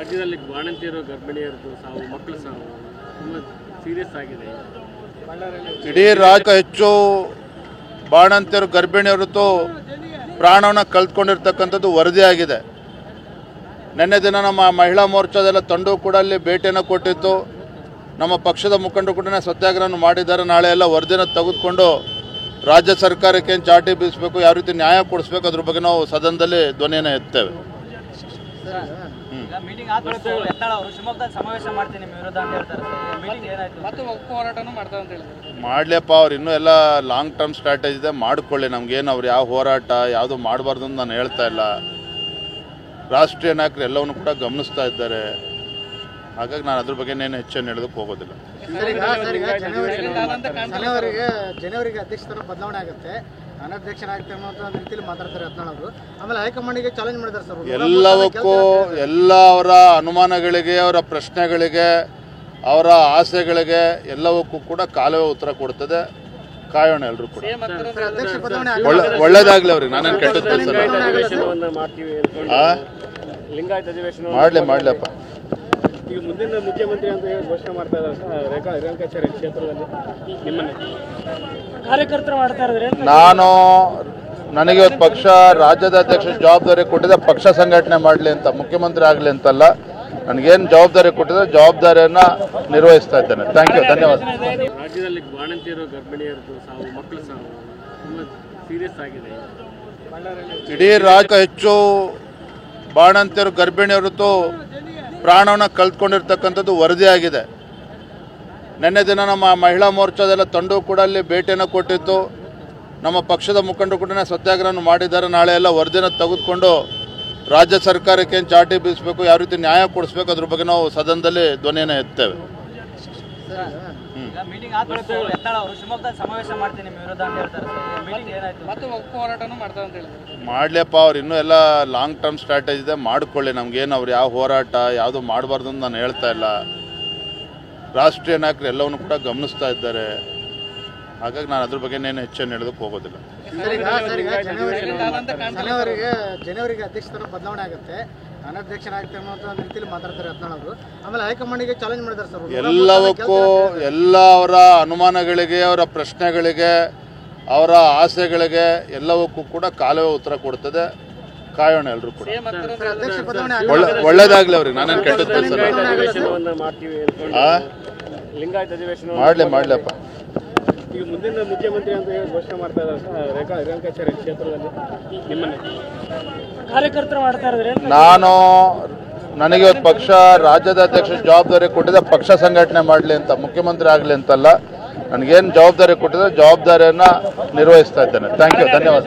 ರಾಜ್ಯದಲ್ಲಿ ಬಾಣಂತಿಯರು ಗರ್ಭಿಣಿಯರದು ಸಾವು ಮಕ್ಕಳ ಸಾವು ತುಂಬ ಸೀರಿಯಸ್ ಆಗಿದೆ. ಇಡೀ ರಾಜ್ಯ ಹೆಚ್ಚು ಬಾಣಂತಿಯರು ಗರ್ಭಿಣಿಯರದು ಪ್ರಾಣವನ್ನು ಕಳೆದುಕೊಂಡಿರ್ತಕ್ಕಂಥದ್ದು ವರದಿಯಾಗಿದೆ. ನಿನ್ನೆ ದಿನ ನಮ್ಮ ಮಹಿಳಾ ಮೋರ್ಚಾದೆಲ್ಲ ತಂಡವು ಕೂಡ ಅಲ್ಲಿ ಭೇಟಿಯನ್ನು ಕೊಟ್ಟಿತ್ತು. ನಮ್ಮ ಪಕ್ಷದ ಮುಖಂಡರು ಕೂಡ ಸತ್ಯಾಗ್ರಹ ಮಾಡಿದ್ದಾರೆ. ನಾಳೆ ಎಲ್ಲ ವರದಿನ ತೆಗೆದುಕೊಂಡು ರಾಜ್ಯ ಸರ್ಕಾರಕ್ಕೆ ಏನು ಚಾಟಿ ಬೀಸಬೇಕು, ಯಾವ ರೀತಿ ನ್ಯಾಯ ಕೊಡಿಸ್ಬೇಕು ಅದ್ರ ಬಗ್ಗೆ ನಾವು ಸದನದಲ್ಲಿ ಧ್ವನಿಯನ್ನು ಎತ್ತೇವೆ. ಮಾಡಲಿಯಪ್ಪ, ಅವ್ರು ಇನ್ನೂ ಎಲ್ಲ ಲಾಂಗ್ ಟರ್ಮ್ ಸ್ಟ್ರಾಟಜಿ ಇದೆ, ಮಾಡಿಕೊಳ್ಳಿ. ನಮ್ಗೇನು ಅವ್ರು ಯಾವ ಹೋರಾಟ ಯಾವುದು ಮಾಡಬಾರ್ದು ಅಂತ ನಾನು ಹೇಳ್ತಾ ಇಲ್ಲ. ರಾಷ್ಟ್ರೀಯ ನಾಯಕರು ಎಲ್ಲವನ್ನು ಕೂಡ ಗಮನಿಸ್ತಾ ಇದ್ದಾರೆ. ಹಾಗಾಗಿ ನಾನು ಅದ್ರ ಬಗ್ಗೆ ಏನು ಹೆಚ್ಚೇನು ಹೇಳೋದಕ್ಕೆ ಹೋಗೋದಿಲ್ಲ. ಜನವರಿಗೆ ಅಧ್ಯಕ್ಷ ಬದಲಾವಣೆ ಆಗುತ್ತೆ, ಅನಾಧ್ಯಕ್ಷನಾಗುತ್ತೆ ಅನ್ನೋ ರೀತಿಯಲ್ಲಿ ಮಾತಾಡ್ತಾರೆ ಯತ್ನಾಳ್. ಆಮೇಲೆ ಹೈಕಮಾಂಡ್ಗೆ ಚಾಲೆಂಜ್ ಮಾಡಿದ್ದಾರೆ ಸರ್. ಎಲ್ಲವಕ್ಕೂ ಎಲ್ಲ ಅವರ ಅನುಮಾನಗಳಿಗೆ, ಅವರ ಪ್ರಶ್ನೆಗಳಿಗೆ, ಅವರ ಆಸೆಗಳಿಗೆ ಎಲ್ಲವಕ್ಕೂ ಕೂಡ ಕಾಲವೇ ಉತ್ತರ ಕೊಡ್ತದೆ. ಕಾಯೋಣ ಎಲ್ಲರೂ ಕೂಡ. ಒಳ್ಳೇದಾಗ್ಲಿ ಅವ್ರಿಗೆ, ನಾನೇನು ಕೆಟ್ಟದ್ದು ಮಾಡ್ಲಪ್ಪ. ಈಗ ಮುಂದಿನ ಮುಖ್ಯಮಂತ್ರಿ ಅಂತ ಹೇಳಿ ಘೋಷಣೆ ಮಾಡ್ತಾ ಇದ್ದಾರೆ ರೇಣುಕಾಚಾರ್ಯ ಕ್ಷೇತ್ರದಲ್ಲಿ ನಿಮ್ಮನ್ನು ಕಾರ್ಯಕರ್ತರು ಮಾಡ್ತಾ ಇದ್ದಾರೆ. ನನಗೆ ಇವತ್ತು ಪಕ್ಷ ರಾಜ್ಯದ ಅಧ್ಯಕ್ಷ ಜವಾಬ್ದಾರಿ ಕೊಟ್ಟಿದೆ, ಪಕ್ಷ ಸಂಘಟನೆ ಮಾಡಲಿ ಅಂತ, ಮುಖ್ಯಮಂತ್ರಿ ಆಗಲಿ ಅಂತಲ್ಲ. ನನಗೇನು ಜವಾಬ್ದಾರಿ ಕೊಟ್ಟಿದೆ ಜವಾಬ್ದಾರಿಯನ್ನು ನಿರ್ವಹಿಸ್ತಾ ಇದ್ದೇನೆ. ಥ್ಯಾಂಕ್ ಯು, ಧನ್ಯವಾದ. ರಾಜ್ಯದಲ್ಲಿ ಬಾಣಂತಿಯರು ಗರ್ಭಿಣಿಯರದು ಸಾವು ಮಕ್ಕಳ ಸಾವು ತುಂಬ ಸೀರಿಯಸ್ ಆಗಿದೆ. ಇಡೀ ರಾಜ್ಯ ಹೆಚ್ಚು ಬಾಣಂತಿಯರು ಗರ್ಭಿಣಿಯರದು ಪ್ರಾಣವನ್ನು ಕಳೆದುಕೊಂಡಿರ್ತಕ್ಕಂಥದ್ದು ವರದಿಯಾಗಿದೆ. ನಿನ್ನೆ ದಿನ ನಮ್ಮ ಮಹಿಳಾ ಮೋರ್ಚಾದೆಲ್ಲ ತಂಡವು ಕೂಡ ಅಲ್ಲಿ ಭೇಟಿಯನ್ನು ಕೊಟ್ಟಿತ್ತು. ನಮ್ಮ ಪಕ್ಷದ ಮುಖಂಡರು ಕೂಡ ಸತ್ಯಾಗ್ರಹ ಮಾಡಿದ್ದಾರೆ. ನಾಳೆ ಎಲ್ಲ ವರದಿನ ತೆಗೆದುಕೊಂಡು ರಾಜ್ಯ ಸರ್ಕಾರಕ್ಕೆ ಏನು ಚಾಟಿ ಬೀಸಬೇಕು, ಯಾವ ರೀತಿ ನ್ಯಾಯ ಕೊಡಿಸ್ಬೇಕು ಅದ್ರ ಬಗ್ಗೆ ನಾವು ಸದನದಲ್ಲಿ ಧ್ವನಿಯನ್ನು ಎತ್ತೇವೆ. ಮಾಡಲಿಯಪ್ಪ, ಅವ್ರು ಇನ್ನೂ ಎಲ್ಲ ಲಾಂಗ್ ಟರ್ಮ್ ಸ್ಟ್ರಾಟಜಿ ಇದೆ, ಮಾಡಿಕೊಳ್ಳಿ. ನಮ್ಗೇನು ಅವ್ರು ಯಾವ ಹೋರಾಟ ಯಾವುದು ಮಾಡಬಾರ್ದು ಅಂತ ನಾನು ಹೇಳ್ತಾ ಇಲ್ಲ. ರಾಷ್ಟ್ರೀಯ ನಾಯಕರು ಎಲ್ಲವನ್ನು ಕೂಡ ಗಮನಿಸ್ತಾ ಇದ್ದಾರೆ. ಹಾಗಾಗಿ ನಾನು ಅದ್ರ ಬಗ್ಗೆ ಏನು ಹೆಚ್ಚೇನು ಹೇಳೋದಕ್ಕೆ ಹೋಗೋದಿಲ್ಲ. ಜನವರಿಗೆ ಅಧ್ಯಕ್ಷ ಬದಲಾವಣೆ ಆಗುತ್ತೆ, ಅನಾಧ್ಯಕ್ಷನಾಗುತ್ತೆ ಅನ್ನೋ ರೀತಿಯಲ್ಲಿ ಮಾತಾಡ್ತಾರೆ ಯತ್ನಾಳ್. ಆಮೇಲೆ ಹೈಕಮಾಂಡ್ಗೆ ಚಾಲೆಂಜ್ ಮಾಡಿದ್ದಾರೆ ಸರ್. ಎಲ್ಲವಕ್ಕೂ ಎಲ್ಲ ಅವರ ಅನುಮಾನಗಳಿಗೆ, ಅವರ ಪ್ರಶ್ನೆಗಳಿಗೆ, ಅವರ ಆಸೆಗಳಿಗೆ ಎಲ್ಲವಕ್ಕೂ ಕೂಡ ಕಾಲವೇ ಉತ್ತರ ಕೊಡ್ತದೆ. ಕಾಯೋಣ ಎಲ್ಲರೂ ಕೂಡ. ಒಳ್ಳೇದಾಗ್ಲಿ ಅವ್ರಿಗೆ, ನಾನೇನು ಕೆಟ್ಟದ್ದು ಮಾಡ್ಲಪ್ಪ. ಈಗ ಮುಂದಿನ ಮುಖ್ಯಮಂತ್ರಿ ಅಂತ ಹೇಳಿ ಘೋಷಣೆ ಮಾಡ್ತಾ ಇದ್ದಾರೆ ರೇಣುಕಾಚಾರ್ಯ ಕ್ಷೇತ್ರದಲ್ಲಿ ನಿಮ್ಮನ್ನು ಕಾರ್ಯಕರ್ತರು ಮಾಡ್ತಾ ಇದ್ದಾರೆ. ನನಗೆ ಇವತ್ತು ಪಕ್ಷ ರಾಜ್ಯದ ಅಧ್ಯಕ್ಷ ಜವಾಬ್ದಾರಿ ಕೊಟ್ಟಿದೆ, ಪಕ್ಷ ಸಂಘಟನೆ ಮಾಡಲಿ ಅಂತ, ಮುಖ್ಯಮಂತ್ರಿ ಆಗಲಿ ಅಂತಲ್ಲ. ನನಗೇನು ಜವಾಬ್ದಾರಿ ಕೊಟ್ಟಿದೆ ಜವಾಬ್ದಾರಿಯನ್ನು ನಿರ್ವಹಿಸ್ತಾ ಇದ್ದೇನೆ. ಥ್ಯಾಂಕ್ ಯು, ಧನ್ಯವಾದ.